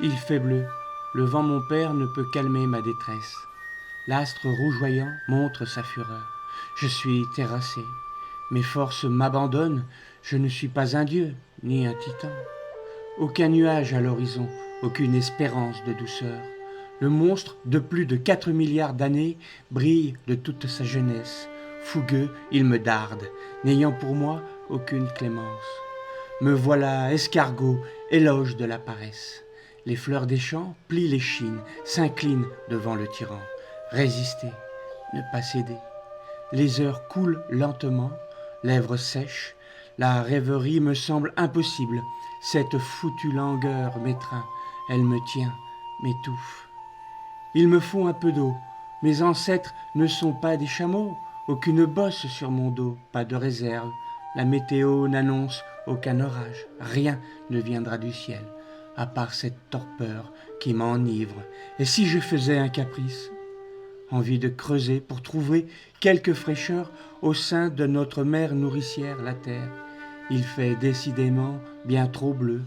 Il fait bleu, le vent mon père ne peut calmer ma détresse. L'astre rougeoyant montre sa fureur. Je suis terrassé, mes forces m'abandonnent, je ne suis pas un dieu, ni un titan. Aucun nuage à l'horizon, aucune espérance de douceur. Le monstre de plus de 4 milliards d'années brille de toute sa jeunesse. Fougueux, il me darde, n'ayant pour moi aucune clémence. Me voilà escargot, éloge de la paresse. Les fleurs des champs plient les chines, s'inclinent devant le tyran. Résister, ne pas céder. Les heures coulent lentement, lèvres sèches. La rêverie me semble impossible. Cette foutue langueur m'étreint, elle me tient, m'étouffe. Il me faut un peu d'eau. Mes ancêtres ne sont pas des chameaux. Aucune bosse sur mon dos, pas de réserve. La météo n'annonce aucun orage. Rien ne viendra du ciel, à part cette torpeur qui m'enivre. Et si je faisais un caprice ? Envie de creuser pour trouver quelque fraîcheur au sein de notre mère nourricière, la terre. Il fait décidément bien trop bleu.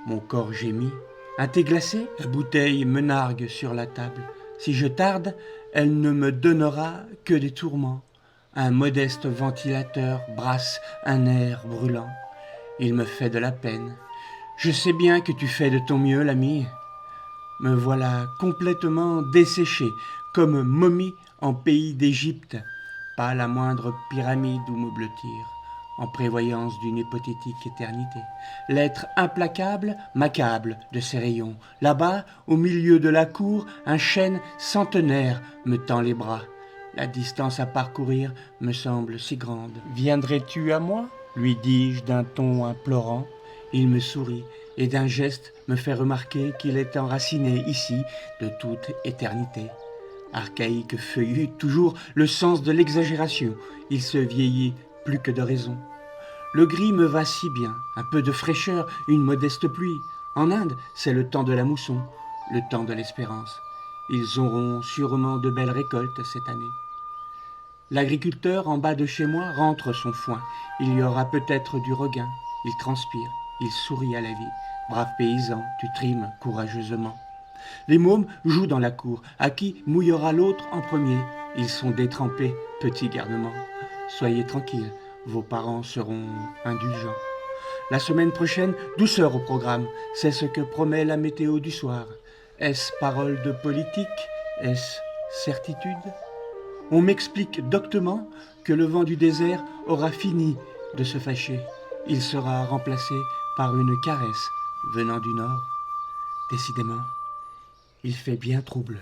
Mon corps gémit. Un thé glacé ? La bouteille me nargue sur la table. Si je tarde, elle ne me donnera que des tourments. Un modeste ventilateur brasse un air brûlant. Il me fait de la peine. Je sais bien que tu fais de ton mieux, l'ami. Me voilà complètement desséché, comme momie en pays d'Égypte. Pas la moindre pyramide où me blottir, en prévoyance d'une hypothétique éternité. L'être implacable m'accable de ses rayons. Là-bas, au milieu de la cour, un chêne centenaire me tend les bras. La distance à parcourir me semble si grande. Viendrais-tu à moi ? Lui dis-je d'un ton implorant. Il me sourit et d'un geste me fait remarquer qu'il est enraciné ici de toute éternité. Archaïque feuillu, toujours le sens de l'exagération, il se vieillit plus que de raison. Le gris me va si bien, un peu de fraîcheur, une modeste pluie. En Inde, c'est le temps de la mousson, le temps de l'espérance. Ils auront sûrement de belles récoltes cette année. L'agriculteur en bas de chez moi rentre son foin. Il y aura peut-être du regain. Il transpire, il sourit à la vie. Brave paysan, tu trimes courageusement. Les mômes jouent dans la cour. À qui mouillera l'autre en premier ? Ils sont détrempés, petit garnement. Soyez tranquilles, vos parents seront indulgents. La semaine prochaine, douceur au programme. C'est ce que promet la météo du soir. Est-ce parole de politique ? Est-ce certitude ? On m'explique doctement que le vent du désert aura fini de se fâcher. Il sera remplacé par une caresse venant du nord. Décidément, il fait bien trouble.